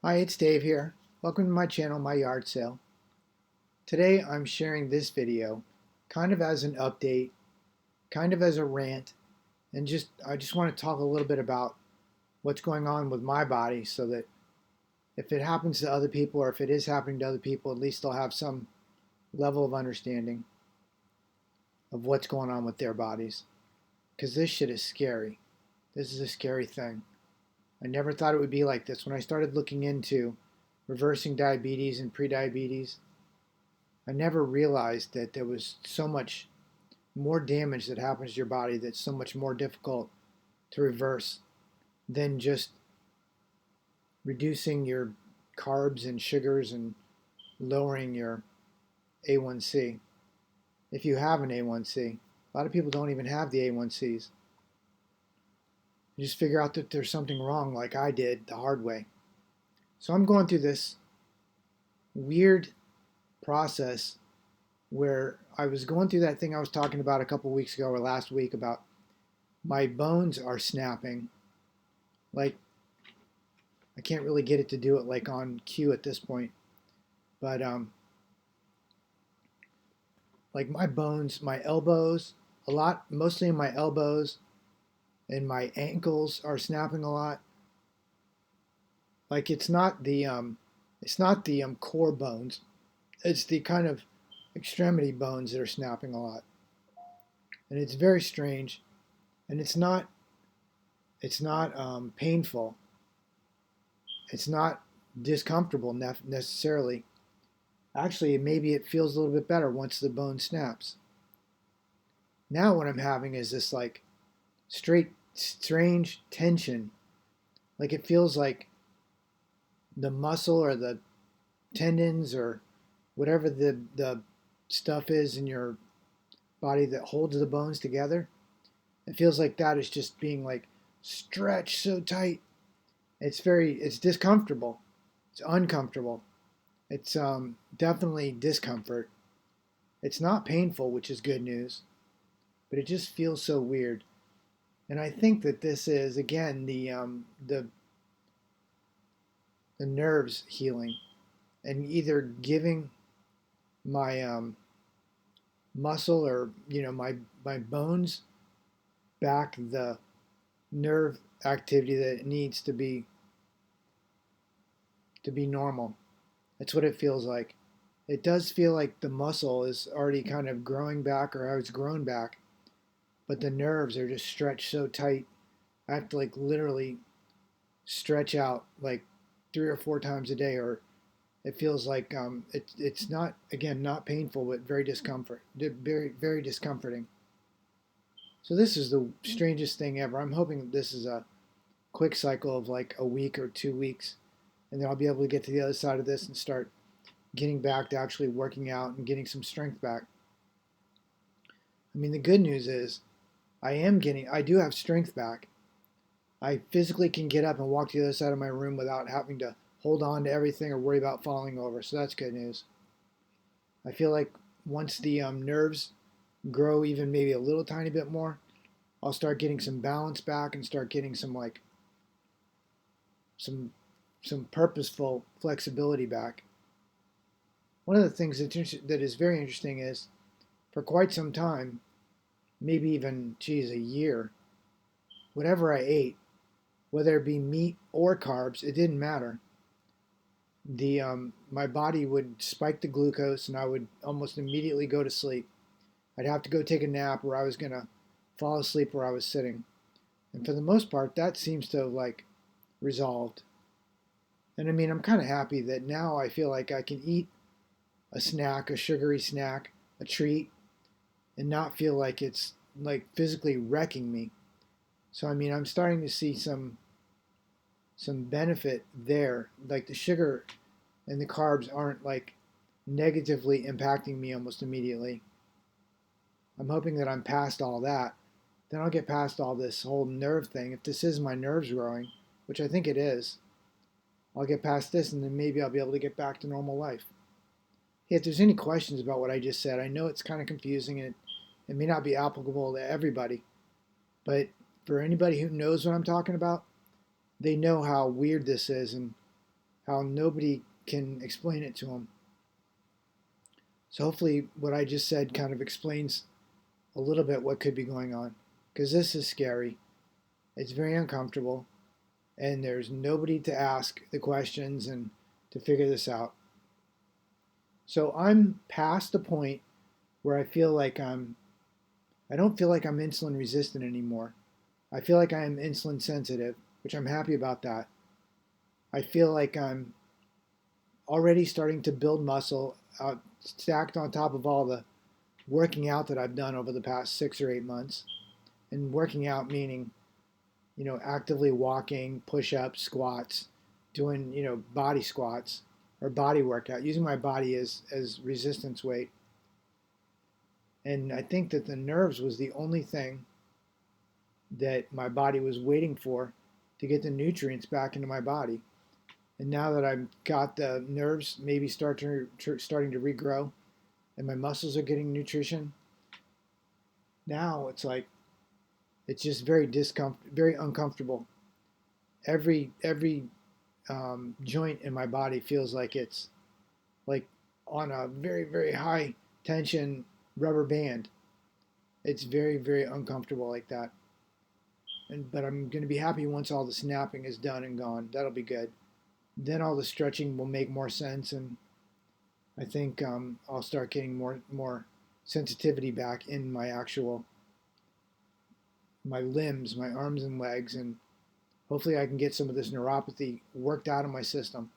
Hi, it's Dave here. Welcome to my channel, My Yard Sale. Today I'm sharing this video kind of as an update, kind of as a rant, and I just want to talk a little bit about what's going on with my body so that if it happens to other people or if it is happening to other people, at least they'll have some level of understanding of what's going on with their bodies. Because this shit is scary. This is a scary thing. I never thought it would be like this. When I started looking into reversing diabetes and prediabetes, I never realized that there was so much more damage that happens to your body that's so much more difficult to reverse than just reducing your carbs and sugars and lowering your A1C. If you have an A1C, a lot of people don't even have the A1Cs. You just figure out that there's something wrong, like I did the hard way. So I'm going through this weird process where I was going through that thing I was talking about a couple weeks ago or last week about my bones are snapping. Like, I can't really get it to do it like on cue at this point, but like my bones, my elbows, a lot, mostly in my elbows and my ankles are snapping a lot. Like it's not the core bones, it's the kind of extremity bones that are snapping a lot, and it's very strange, and it's not painful. It's not discomfortable necessarily. Actually, maybe it feels a little bit better once the bone snaps. Now what I'm having is this like straight strange tension. Like it feels like the muscle or the tendons or whatever the stuff is in your body that holds the bones together. It feels like that is just being like stretched so tight. It's discomfortable. It's uncomfortable. It's definitely discomfort. It's not painful, which is good news, but it just feels so weird. And I think that this is again the nerves healing and either giving my muscle or my bones back the nerve activity that it needs to be normal. That's what it feels like. It does feel like the muscle is already kind of growing back or has grown back, but the nerves are just stretched so tight. I have to like literally stretch out like 3 or 4 times a day, or it feels like it's not again not painful, but very discomforting. So this is the strangest thing ever. I'm hoping that this is a quick cycle of like a week or 2 weeks, and then I'll be able to get to the other side of this and start getting back to actually working out and getting some strength back. I mean, the good news is I do have strength back. I physically can get up and walk to the other side of my room without having to hold on to everything or worry about falling over. So that's good news. I feel like once the nerves grow even maybe a little tiny bit more, I'll start getting some balance back and start getting some like some some purposeful flexibility back. One of the things that is very interesting is for quite some time, maybe even a year, whatever I ate, whether it be meat or carbs, it didn't matter. The My body would spike the glucose and I would almost immediately go to sleep. I'd have to go take a nap or I was gonna fall asleep where I was sitting. And for the most part, that seems to have like resolved. And I mean, I'm kind of happy that now I feel like I can eat a snack, a sugary snack, a treat, and not feel like it's like physically wrecking me. So I mean, I'm starting to see some benefit there. Like the sugar and the carbs aren't like negatively impacting me almost immediately. I'm hoping that I'm past all that. Then I'll get past all this whole nerve thing. If this is my nerves growing, which I think it is, I'll get past this and then maybe I'll be able to get back to normal life. Hey, if there's any questions about what I just said, I know it's kind of confusing and it may not be applicable to everybody, but for anybody who knows what I'm talking about, they know how weird this is, and how nobody can explain it to them. So hopefully what I just said kind of explains a little bit what could be going on, because this is scary. It's very uncomfortable, and there's nobody to ask the questions and to figure this out. So I'm past the point where I don't feel like I'm insulin resistant anymore. I feel like I am insulin sensitive, which I'm happy about that. I feel like I'm already starting to build muscle stacked on top of all the working out that I've done over the past 6 or 8 months. And working out meaning, actively walking, push ups, squats, doing, body squats or body workout, using my body as resistance weight. And I think that the nerves was the only thing that my body was waiting for to get the nutrients back into my body. And now that I've got the nerves maybe starting to regrow and my muscles are getting nutrition, now it's just very uncomfortable. Every joint in my body feels like it's like on a very, very high tension rubber band. It's very, very uncomfortable like that. But I'm going to be happy once all the snapping is done and gone. That'll be good. Then all the stretching will make more sense, and I think I'll start getting more sensitivity back in my limbs, my arms and legs, and hopefully I can get some of this neuropathy worked out of my system.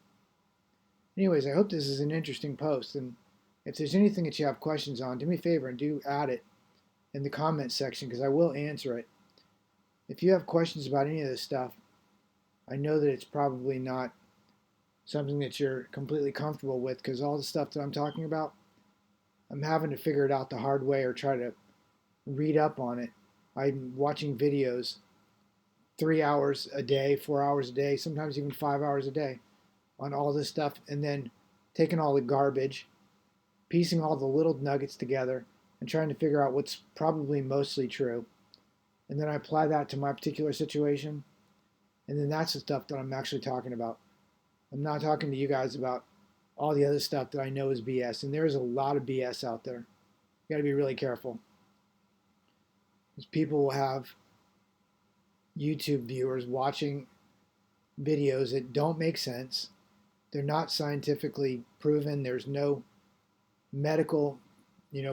Anyways, I hope this is an interesting post, and if there's anything that you have questions on, do me a favor and do add it in the comment section because I will answer it. If you have questions about any of this stuff, I know that it's probably not something that you're completely comfortable with because all the stuff that I'm talking about, I'm having to figure it out the hard way or try to read up on it. I'm watching videos 3 hours a day, 4 hours a day, sometimes even 5 hours a day on all this stuff, and then taking all the garbage, piecing all the little nuggets together, and trying to figure out what's probably mostly true. And then I apply that to my particular situation, and then that's the stuff that I'm actually talking about. I'm not talking to you guys about all the other stuff that I know is BS, and there's a lot of BS out there. You got to be really careful. Because people will have YouTube viewers watching videos that don't make sense. They're not scientifically proven. There's no medical,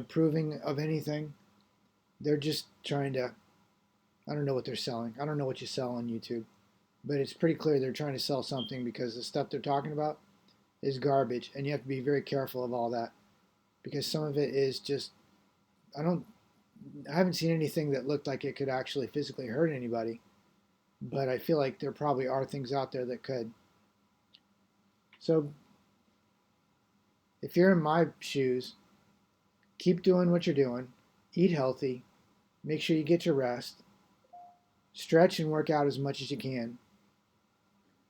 proving of anything. They're just trying to, I don't know what they're selling. I don't know what you sell on YouTube. But it's pretty clear they're trying to sell something because the stuff they're talking about is garbage. And you have to be very careful of all that. Because some of it is just, I haven't seen anything that looked like it could actually physically hurt anybody. But I feel like there probably are things out there that could. So if you're in my shoes, keep doing what you're doing. Eat healthy. Make sure you get your rest. Stretch and work out as much as you can.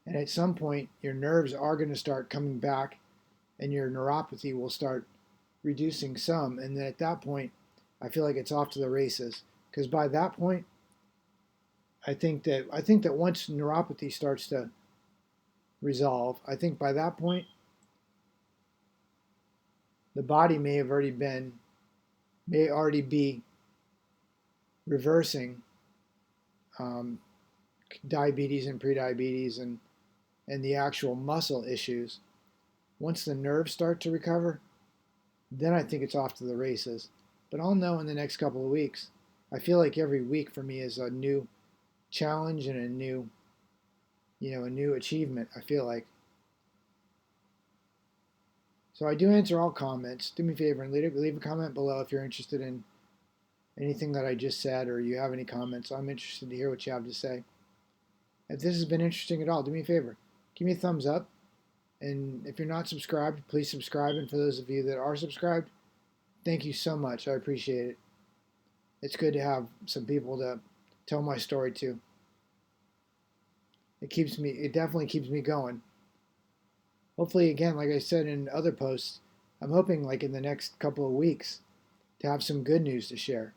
And at some point, your nerves are going to start coming back and your neuropathy will start reducing some. And then at that point, I feel like it's off to the races. Because by that point, I think that once neuropathy starts to resolve, I think by that point, the body may already be reversing diabetes and prediabetes and the actual muscle issues. Once the nerves start to recover, then I think it's off to the races. But I'll know in the next couple of weeks. I feel like every week for me is a new challenge and a new achievement, I feel like. So I do answer all comments. Do me a favor and leave a comment below if you're interested in anything that I just said or you have any comments. I'm interested to hear what you have to say. If this has been interesting at all, do me a favor. Give me a thumbs up. And if you're not subscribed, please subscribe. And for those of you that are subscribed, thank you so much. I appreciate it. It's good to have some people to tell my story to. It definitely keeps me going. Hopefully, again, like I said in other posts, I'm hoping like in the next couple of weeks to have some good news to share.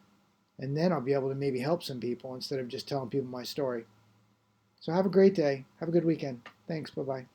And then I'll be able to maybe help some people instead of just telling people my story. So have a great day. Have a good weekend. Thanks. Bye-bye.